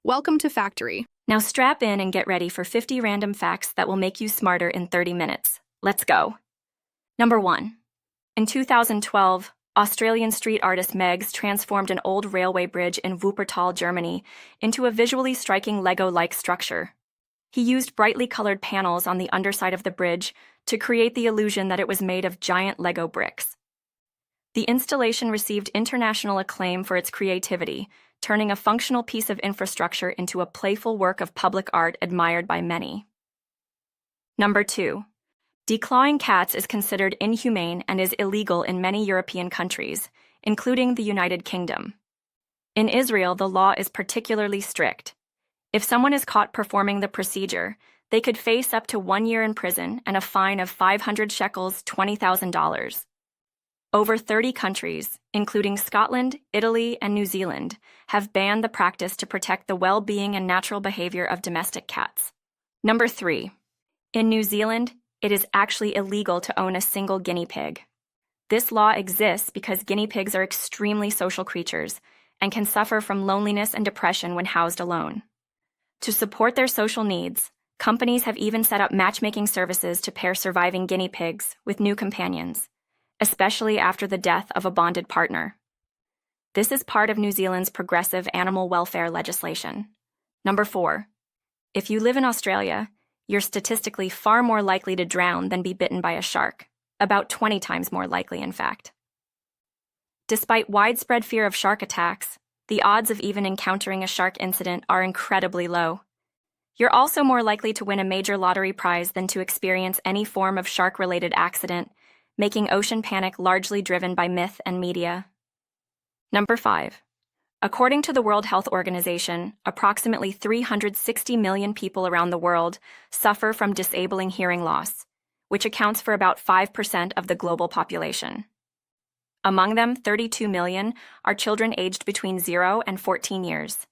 Welcome to FACT-ory. Now strap in and get ready for 50 random facts that will make you smarter in 30 minutes. Let's go. Number 1. In 2012, Australian street artist Megs transformed an old railway bridge in Wuppertal, Germany, into a visually striking Lego-like structure. He used brightly colored panels on the underside of the bridge to create the illusion that it was made of giant Lego bricks. The installation received international acclaim for its creativity, turning a functional piece of infrastructure into a playful work of public art admired by many. Number 2. Declawing cats is considered inhumane and is illegal in many European countries, including the United Kingdom. In Israel, the law is particularly strict. If someone is caught performing the procedure, they could face up to 1 year in prison and a fine of 500 shekels, $20,000. Over 30 countries, including Scotland, Italy, and New Zealand, have banned the practice to protect the well-being and natural behavior of domestic cats. Number 3. In New Zealand, it is actually illegal to own a single guinea pig. This law exists because guinea pigs are extremely social creatures and can suffer from loneliness and depression when housed alone. To support their social needs, companies have even set up matchmaking services to pair surviving guinea pigs with new companions, especially after the death of a bonded partner. This is part of New Zealand's progressive animal welfare legislation. Number 4. If you live in Australia, you're statistically far more likely to drown than be bitten by a shark, about 20 times more likely, in fact. Despite widespread fear of shark attacks, the odds of even encountering a shark incident are incredibly low. You're also more likely to win a major lottery prize than to experience any form of shark-related accident, making ocean panic largely driven by myth and media. Number 5. According to the World Health Organization, approximately 360 million people around the world suffer from disabling hearing loss, which accounts for about 5% of the global population. Among them, 32 million are children aged between 0 and 14 years.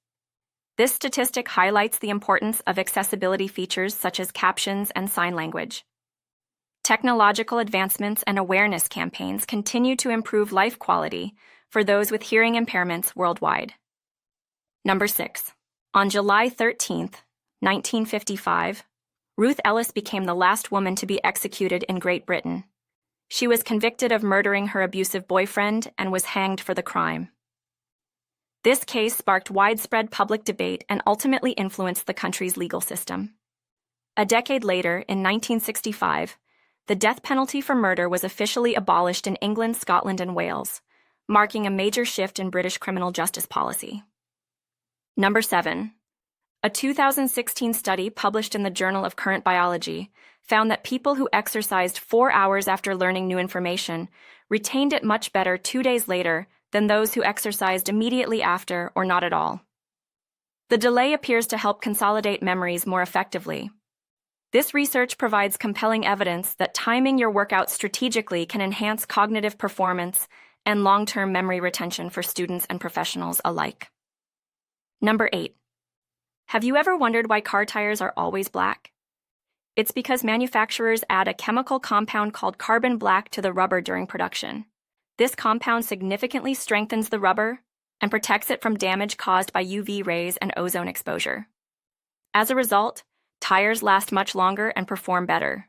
This statistic highlights the importance of accessibility features such as captions and sign language. Technological advancements and awareness campaigns continue to improve life quality for those with hearing impairments worldwide. Number 6. On July 13, 1955, Ruth Ellis became the last woman to be executed in Great Britain. She was convicted of murdering her abusive boyfriend and was hanged for the crime. This case sparked widespread public debate and ultimately influenced the country's legal system. A decade later, in 1965, the death penalty for murder was officially abolished in England, Scotland, and Wales, marking a major shift in British criminal justice policy. Number 7. A 2016 study published in the Journal of Current Biology found that people who exercised 4 hours after learning new information retained it much better 2 days later than those who exercised immediately after or not at all. The delay appears to help consolidate memories more effectively. This research provides compelling evidence that timing your workout strategically can enhance cognitive performance and long-term memory retention for students and professionals alike. Number 8. Have you ever wondered why car tires are always black? It's because manufacturers add a chemical compound called carbon black to the rubber during production. This compound significantly strengthens the rubber and protects it from damage caused by UV rays and ozone exposure. As a result, tires last much longer and perform better.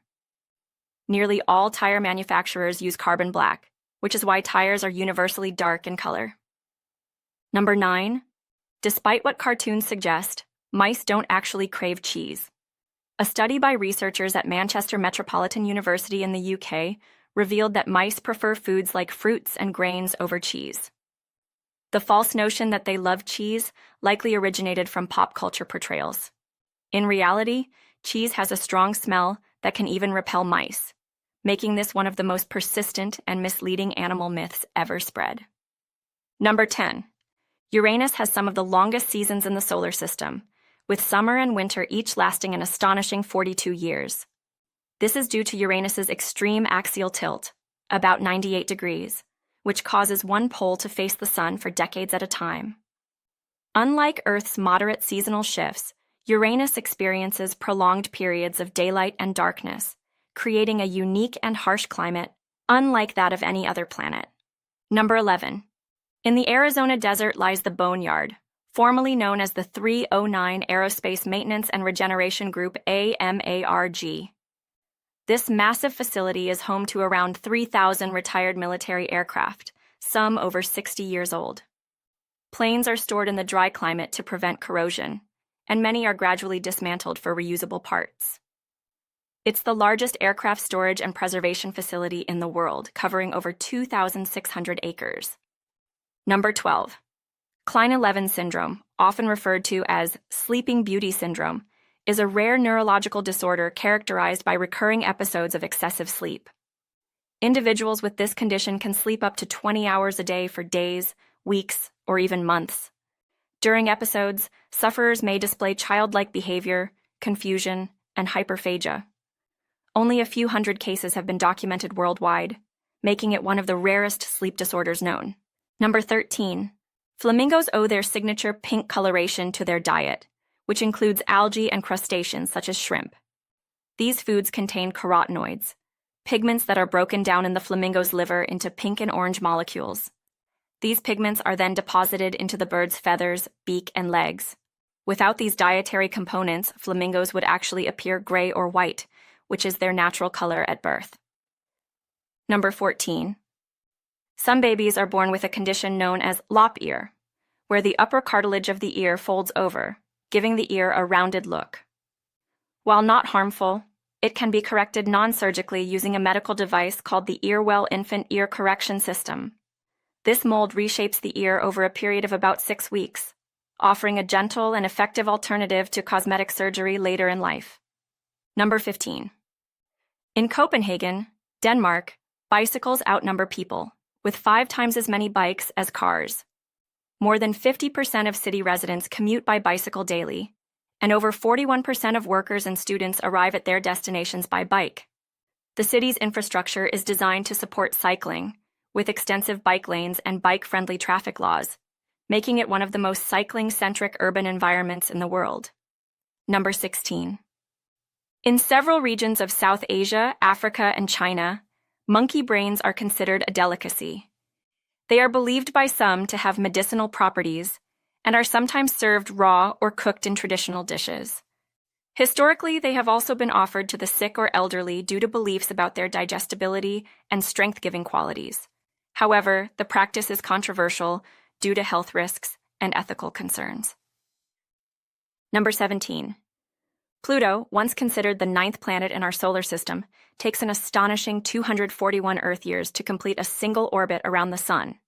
Nearly all tire manufacturers use carbon black, which is why tires are universally dark in color. Number 9. Despite what cartoons suggest, mice don't actually crave cheese. A study by researchers at Manchester Metropolitan University in the UK revealed that mice prefer foods like fruits and grains over cheese. The false notion that they love cheese likely originated from pop culture portrayals. In reality, cheese has a strong smell that can even repel mice, making this one of the most persistent and misleading animal myths ever spread. Number 10. Uranus has some of the longest seasons in the solar system, with summer and winter each lasting an astonishing 42 years. This is due to Uranus's extreme axial tilt, about 98 degrees, which causes one pole to face the sun for decades at a time. Unlike Earth's moderate seasonal shifts, Uranus experiences prolonged periods of daylight and darkness, creating a unique and harsh climate, unlike that of any other planet. Number 11. In the Arizona desert lies the Boneyard, formerly known as the 309 Aerospace Maintenance and Regeneration Group AMARG. This massive facility is home to around 3,000 retired military aircraft, some over 60 years old. Planes are stored in the dry climate to prevent corrosion, and many are gradually dismantled for reusable parts. It's the largest aircraft storage and preservation facility in the world, covering over 2,600 acres. Number 12. Kleine-Levin syndrome, often referred to as Sleeping Beauty syndrome, is a rare neurological disorder characterized by recurring episodes of excessive sleep. Individuals with this condition can sleep up to 20 hours a day for days, weeks, or even months. During episodes, sufferers may display childlike behavior, confusion, and hyperphagia. Only a few hundred cases have been documented worldwide, making it one of the rarest sleep disorders known. Number 13. Flamingos owe their signature pink coloration to their diet, which includes algae and crustaceans such as shrimp. These foods contain carotenoids, pigments that are broken down in the flamingo's liver into pink and orange molecules. These pigments are then deposited into the bird's feathers, beak, and legs. Without these dietary components, flamingos would actually appear gray or white, which is their natural color at birth. Number 14. Some babies are born with a condition known as lop ear, where the upper cartilage of the ear folds over, giving the ear a rounded look. While not harmful, it can be corrected non-surgically using a medical device called the Earwell Infant Ear Correction System. This mold reshapes the ear over a period of about 6 weeks, offering a gentle and effective alternative to cosmetic surgery later in life. Number 15. In Copenhagen, Denmark, bicycles outnumber people, with 5 times as many bikes as cars. More than 50% of city residents commute by bicycle daily, and over 41% of workers and students arrive at their destinations by bike. The city's infrastructure is designed to support cycling, with extensive bike lanes and bike-friendly traffic laws, making it one of the most cycling-centric urban environments in the world. Number 16. In several regions of South Asia, Africa, and China, monkey brains are considered a delicacy. They are believed by some to have medicinal properties and are sometimes served raw or cooked in traditional dishes. Historically, they have also been offered to the sick or elderly due to beliefs about their digestibility and strength-giving qualities. However, the practice is controversial due to health risks and ethical concerns. Number 17. Pluto, once considered the 9th planet in our solar system, takes an astonishing 241 Earth years to complete a single orbit around the Sun.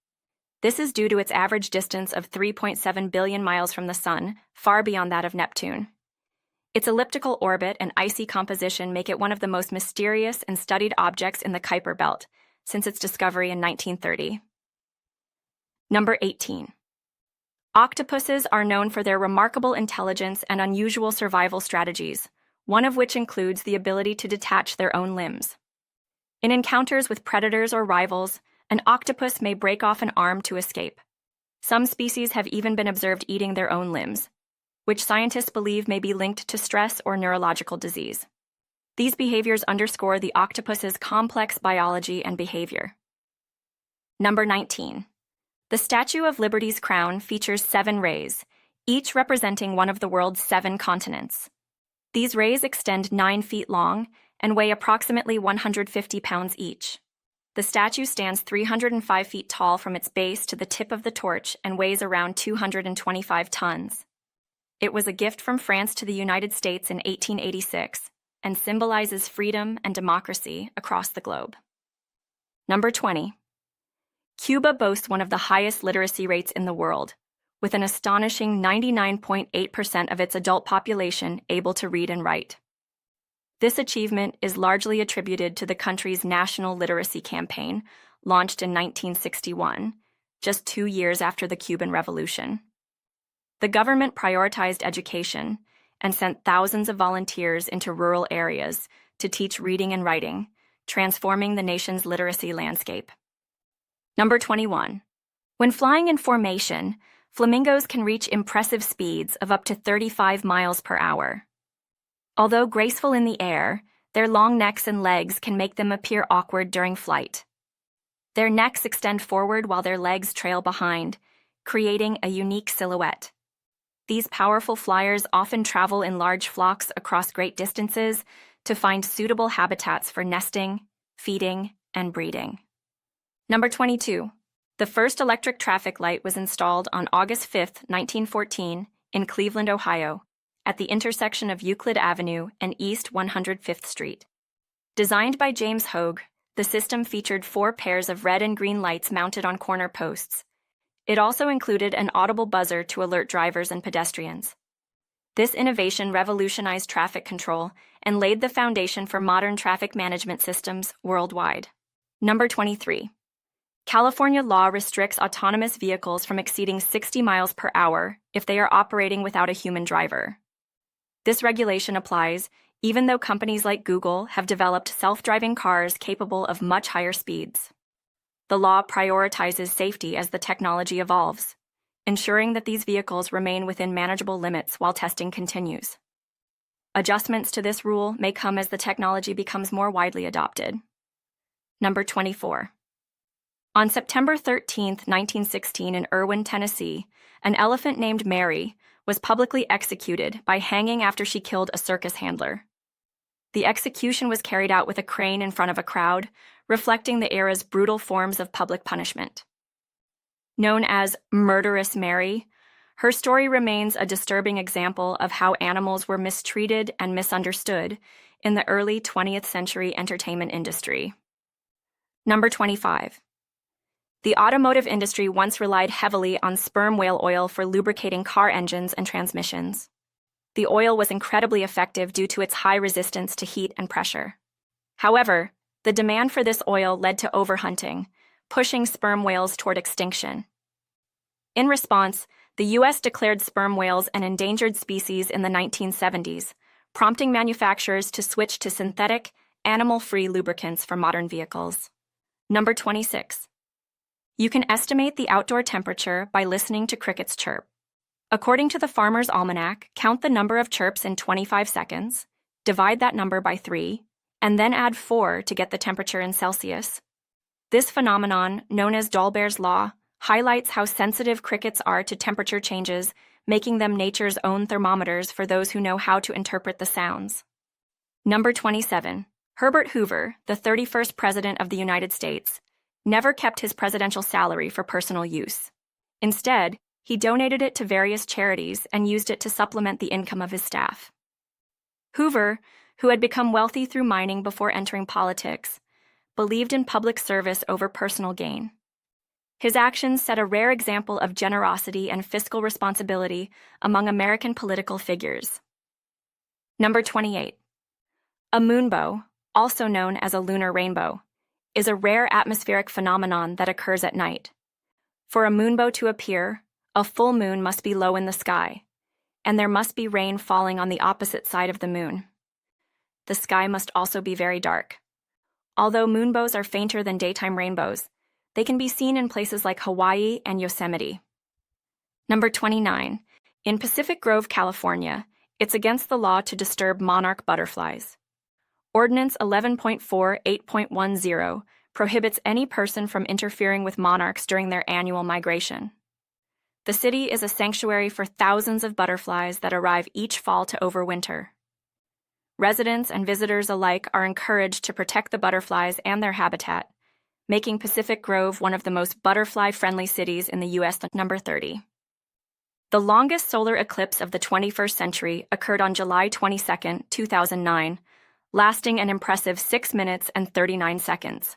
This is due to its average distance of 3.7 billion miles from the Sun, far beyond that of Neptune. Its elliptical orbit and icy composition make it one of the most mysterious and studied objects in the Kuiper Belt, since its discovery in 1930. Number 18. Octopuses are known for their remarkable intelligence and unusual survival strategies, one of which includes the ability to detach their own limbs. In encounters with predators or rivals, an octopus may break off an arm to escape. Some species have even been observed eating their own limbs, which scientists believe may be linked to stress or neurological disease. These behaviors underscore the octopus's complex biology and behavior. Number 19. The Statue of Liberty's crown features 7 rays, each representing one of the world's 7 continents. These rays extend 9 feet long and weigh approximately 150 pounds each. The statue stands 305 feet tall from its base to the tip of the torch and weighs around 225 tons. It was a gift from France to the United States in 1886 and symbolizes freedom and democracy across the globe. Number 20. Cuba boasts one of the highest literacy rates in the world, with an astonishing 99.8% of its adult population able to read and write. This achievement is largely attributed to the country's national literacy campaign, launched in 1961, just 2 years after the Cuban Revolution. The government prioritized education and sent thousands of volunteers into rural areas to teach reading and writing, transforming the nation's literacy landscape. Number 21. When flying in formation, flamingos can reach impressive speeds of up to 35 miles per hour. Although graceful in the air, their long necks and legs can make them appear awkward during flight. Their necks extend forward while their legs trail behind, creating a unique silhouette. These powerful flyers often travel in large flocks across great distances to find suitable habitats for nesting, feeding, and breeding. Number 22. The first electric traffic light was installed on August 5, 1914, in Cleveland, Ohio, at the intersection of Euclid Avenue and East 105th Street. Designed by James Hogue, the system featured 4 pairs of red and green lights mounted on corner posts. It also included an audible buzzer to alert drivers and pedestrians. This innovation revolutionized traffic control and laid the foundation for modern traffic management systems worldwide. Number 23. California law restricts autonomous vehicles from exceeding 60 miles per hour if they are operating without a human driver. This regulation applies even though companies like Google have developed self-driving cars capable of much higher speeds. The law prioritizes safety as the technology evolves, ensuring that these vehicles remain within manageable limits while testing continues. Adjustments to this rule may come as the technology becomes more widely adopted. Number 24. On September 13, 1916, in Irwin, Tennessee, an elephant named Mary was publicly executed by hanging after she killed a circus handler. The execution was carried out with a crane in front of a crowd, reflecting the era's brutal forms of public punishment. Known as Murderous Mary, her story remains a disturbing example of how animals were mistreated and misunderstood in the early 20th century entertainment industry. Number 25. The automotive industry once relied heavily on sperm whale oil for lubricating car engines and transmissions. The oil was incredibly effective due to its high resistance to heat and pressure. However, the demand for this oil led to overhunting, pushing sperm whales toward extinction. In response, the U.S. declared sperm whales an endangered species in the 1970s, prompting manufacturers to switch to synthetic, animal-free lubricants for modern vehicles. Number 26. You can estimate the outdoor temperature by listening to crickets chirp. According to the Farmer's Almanac, count the number of chirps in 25 seconds, divide that number by 3, and then add 4 to get the temperature in Celsius. This phenomenon, known as Dolbear's Law, highlights how sensitive crickets are to temperature changes, making them nature's own thermometers for those who know how to interpret the sounds. Number 27. Herbert Hoover, the 31st President of the United States, never kept his presidential salary for personal use. Instead, he donated it to various charities and used it to supplement the income of his staff. Hoover, who had become wealthy through mining before entering politics, believed in public service over personal gain. His actions set a rare example of generosity and fiscal responsibility among American political figures. Number 28. A moonbow, also known as a lunar rainbow, is a rare atmospheric phenomenon that occurs at night. For a moonbow to appear, a full moon must be low in the sky, and there must be rain falling on the opposite side of the moon. The sky must also be very dark. Although moonbows are fainter than daytime rainbows, they can be seen in places like Hawaii and Yosemite. Number 29. In Pacific Grove, California, it's against the law to disturb monarch butterflies. Ordinance 11.4.8.10 prohibits any person from interfering with monarchs during their annual migration. The city is a sanctuary for thousands of butterflies that arrive each fall to overwinter. Residents and visitors alike are encouraged to protect the butterflies and their habitat, making Pacific Grove one of the most butterfly-friendly cities in the U.S. Number 30. The longest solar eclipse of the 21st century occurred on July 22, 2009, lasting an impressive 6 minutes and 39 seconds.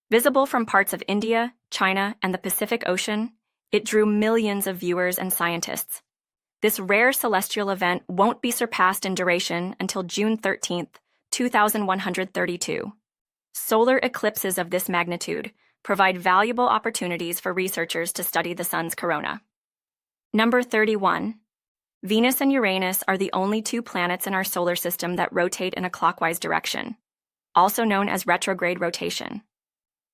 Visible from parts of India, China, and the Pacific Ocean, it drew millions of viewers and scientists. This rare celestial event won't be surpassed in duration until June 13, 2132. Solar eclipses of this magnitude provide valuable opportunities for researchers to study the sun's corona. Number 31. Venus and Uranus are the only 2 planets in our solar system that rotate in a clockwise direction, also known as retrograde rotation.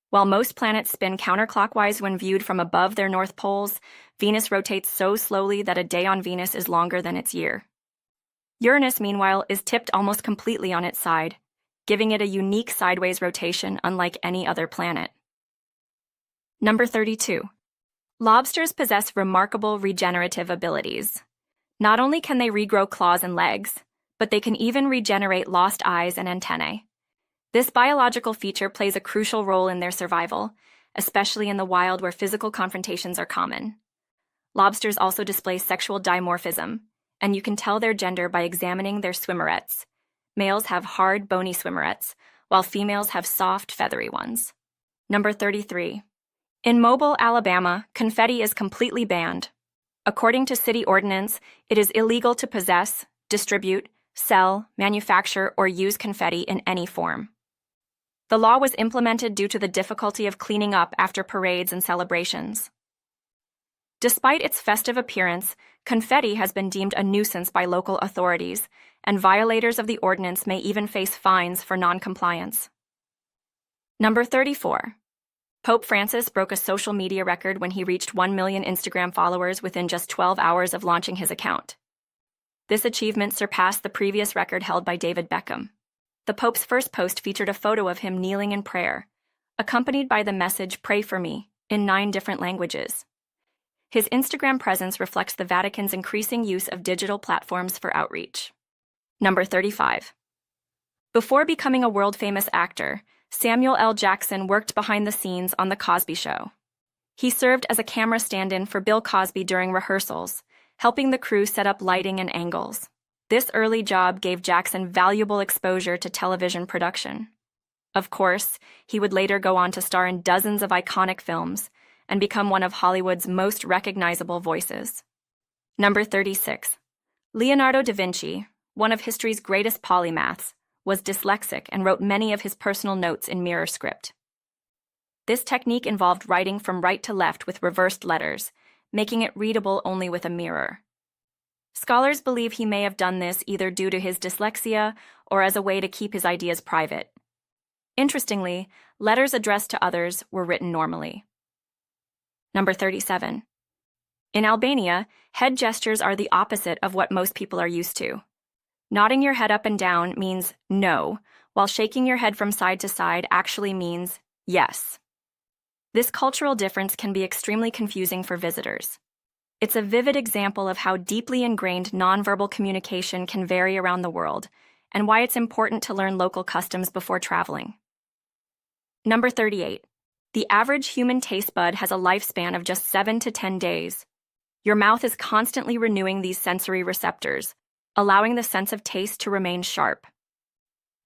While most planets spin counterclockwise when viewed from above their north poles, Venus rotates so slowly that a day on Venus is longer than its year. Uranus, meanwhile, is tipped almost completely on its side, giving it a unique sideways rotation unlike any other planet. Number 32. Lobsters possess remarkable regenerative abilities. Not only can they regrow claws and legs, but they can even regenerate lost eyes and antennae. This biological feature plays a crucial role in their survival, especially in the wild where physical confrontations are common. Lobsters also display sexual dimorphism, and you can tell their gender by examining their swimmerets. Males have hard, bony swimmerets, while females have soft, feathery ones. Number 33. In Mobile, Alabama, confetti is completely banned. According to city ordinance, it is illegal to possess, distribute, sell, manufacture, or use confetti in any form. The law was implemented due to the difficulty of cleaning up after parades and celebrations. Despite its festive appearance, confetti has been deemed a nuisance by local authorities, and violators of the ordinance may even face fines for non-compliance. Number 34. Pope Francis broke a social media record when he reached 1 million Instagram followers within just 12 hours of launching his account. This achievement surpassed the previous record held by David Beckham. The Pope's first post featured a photo of him kneeling in prayer, accompanied by the message "Pray for me" in 9 different languages. His Instagram presence reflects the Vatican's increasing use of digital platforms for outreach. Number 35. Before becoming a world-famous actor, Samuel L. Jackson worked behind the scenes on The Cosby Show. He served as a camera stand-in for Bill Cosby during rehearsals, helping the crew set up lighting and angles. This early job gave Jackson valuable exposure to television production. Of course, he would later go on to star in dozens of iconic films and become one of Hollywood's most recognizable voices. Number 36. Leonardo da Vinci, one of history's greatest polymaths, was dyslexic and wrote many of his personal notes in mirror script. This technique involved writing from right to left with reversed letters, making it readable only with a mirror. Scholars believe he may have done this either due to his dyslexia or as a way to keep his ideas private. Interestingly, letters addressed to others were written normally. Number 37. In Albania, head gestures are the opposite of what most people are used to. Nodding your head up and down means no, while shaking your head from side to side actually means yes. This cultural difference can be extremely confusing for visitors. It's a vivid example of how deeply ingrained nonverbal communication can vary around the world, and why it's important to learn local customs before traveling. Number 38. The average human taste bud has a lifespan of just 7 to 10 days. Your mouth is constantly renewing these sensory receptors, allowing the sense of taste to remain sharp.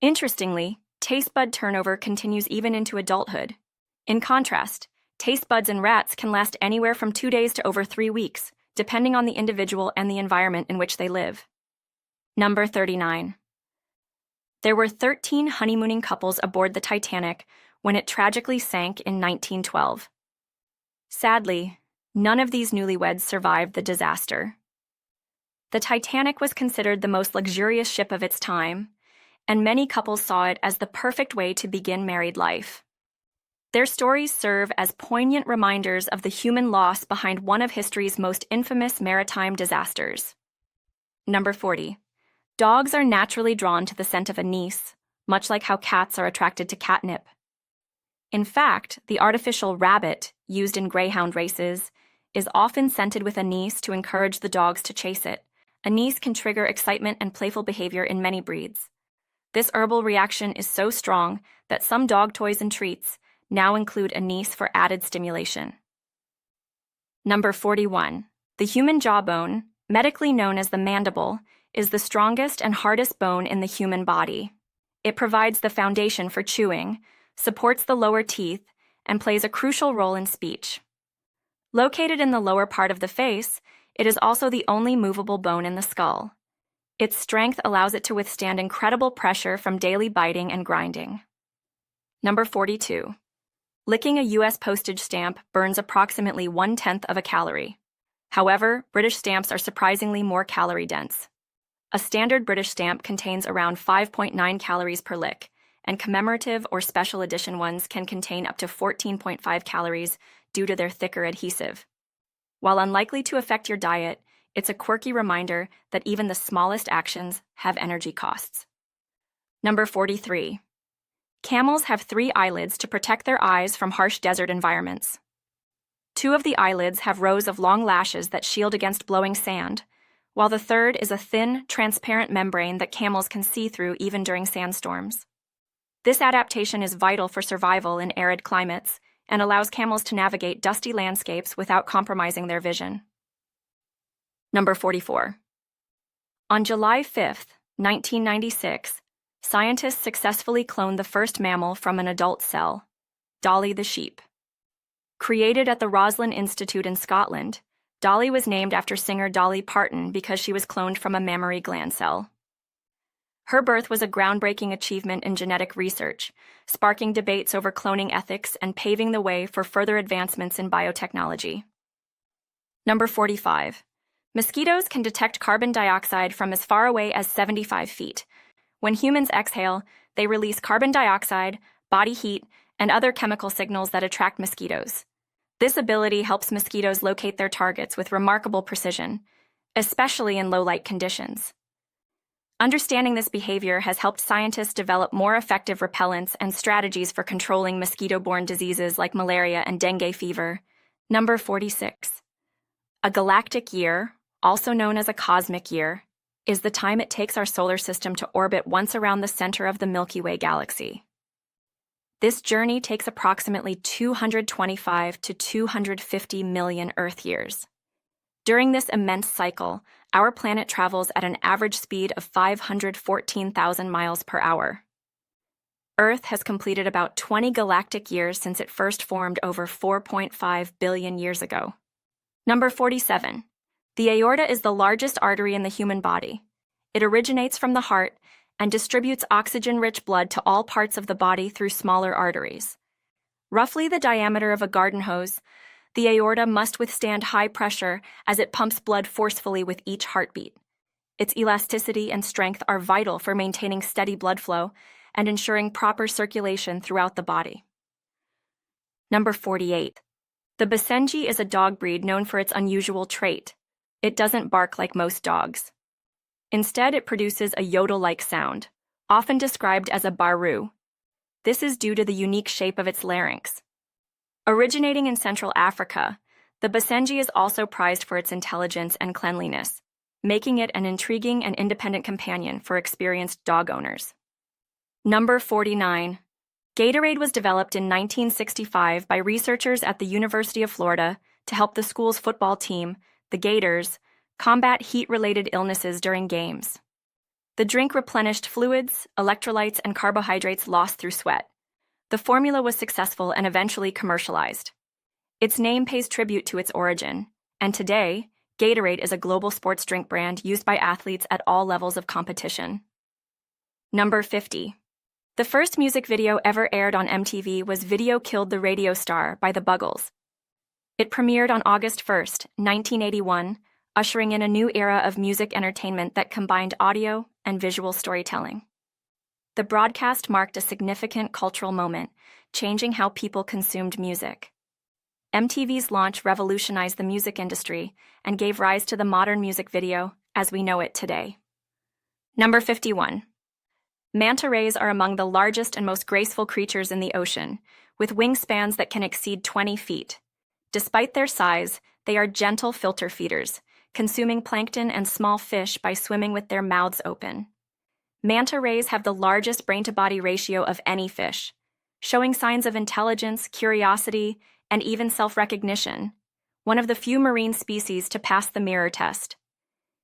Interestingly, taste bud turnover continues even into adulthood. In contrast, taste buds in rats can last anywhere from 2 days to over 3 weeks, depending on the individual and the environment in which they live. Number 39. There were 13 honeymooning couples aboard the Titanic when it tragically sank in 1912. Sadly, none of these newlyweds survived the disaster. The Titanic was considered the most luxurious ship of its time, and many couples saw it as the perfect way to begin married life. Their stories serve as poignant reminders of the human loss behind one of history's most infamous maritime disasters. Number 40. Dogs are naturally drawn to the scent of anise, much like how cats are attracted to catnip. In fact, the artificial rabbit used in greyhound races is often scented with anise to encourage the dogs to chase it. Anise can trigger excitement and playful behavior in many breeds. This herbal reaction is so strong that some dog toys and treats now include anise for added stimulation. Number 41. The human jawbone, medically known as the mandible, is the strongest and hardest bone in the human body. It provides the foundation for chewing, supports the lower teeth, and plays a crucial role in speech. Located in the lower part of the face, it is also the only movable bone in the skull. Its strength allows it to withstand incredible pressure from daily biting and grinding. Number 42. Licking a U.S. postage stamp burns approximately 1/10 of a calorie. However, British stamps are surprisingly more calorie-dense. A standard British stamp contains around 5.9 calories per lick, and commemorative or special edition ones can contain up to 14.5 calories due to their thicker adhesive. While unlikely to affect your diet, it's a quirky reminder that even the smallest actions have energy costs. Number 43. Camels have 3 eyelids to protect their eyes from harsh desert environments. Two of the eyelids have rows of long lashes that shield against blowing sand, while the third is a thin, transparent membrane that camels can see through even during sandstorms. This adaptation is vital for survival in arid climates and allows camels to navigate dusty landscapes without compromising their vision. Number 44. On July 5, 1996, scientists successfully cloned the first mammal from an adult cell, Dolly the sheep. Created at the Roslin Institute in Scotland, Dolly was named after singer Dolly Parton because she was cloned from a mammary gland cell. Her birth was a groundbreaking achievement in genetic research, sparking debates over cloning ethics and paving the way for further advancements in biotechnology. Number 45. Mosquitoes can detect carbon dioxide from as far away as 75 feet. When humans exhale, they release carbon dioxide, body heat, and other chemical signals that attract mosquitoes. This ability helps mosquitoes locate their targets with remarkable precision, especially in low-light conditions. Understanding this behavior has helped scientists develop more effective repellents and strategies for controlling mosquito-borne diseases like malaria and dengue fever. Number 46. A galactic year, also known as a cosmic year, is the time it takes our solar system to orbit once around the center of the Milky Way galaxy. This journey takes approximately 225 to 250 million Earth years. During this immense cycle, our planet travels at an average speed of 514,000 miles per hour. Earth has completed about 20 galactic years since it first formed over 4.5 billion years ago. Number 47. The aorta is the largest artery in the human body. It originates from the heart and distributes oxygen-rich blood to all parts of the body through smaller arteries. Roughly the diameter of a garden hose, the aorta must withstand high pressure as it pumps blood forcefully with each heartbeat. Its elasticity and strength are vital for maintaining steady blood flow and ensuring proper circulation throughout the body. Number 48. The Basenji is a dog breed known for its unusual trait. It doesn't bark like most dogs. Instead, it produces a yodel-like sound, often described as a baru. This is due to the unique shape of its larynx. Originating in Central Africa, the Basenji is also prized for its intelligence and cleanliness, making it an intriguing and independent companion for experienced dog owners. Number 49. Gatorade was developed in 1965 by researchers at the University of Florida to help the school's football team, the Gators, combat heat-related illnesses during games. The drink replenished fluids, electrolytes, and carbohydrates lost through sweat. The formula was successful and eventually commercialized. Its name pays tribute to its origin, and today, Gatorade is a global sports drink brand used by athletes at all levels of competition. Number 50. The first music video ever aired on MTV was Video Killed the Radio Star by the Buggles. It premiered on August 1, 1981, ushering in a new era of music entertainment that combined audio and visual storytelling. The broadcast marked a significant cultural moment, changing how people consumed music. MTV's launch revolutionized the music industry and gave rise to the modern music video as we know it today. Number 51. Manta rays are among the largest and most graceful creatures in the ocean, with wingspans that can exceed 20 feet. Despite their size, they are gentle filter feeders, consuming plankton and small fish by swimming with their mouths open. Manta rays have the largest brain-to-body ratio of any fish, showing signs of intelligence, curiosity, and even self-recognition, one of the few marine species to pass the mirror test.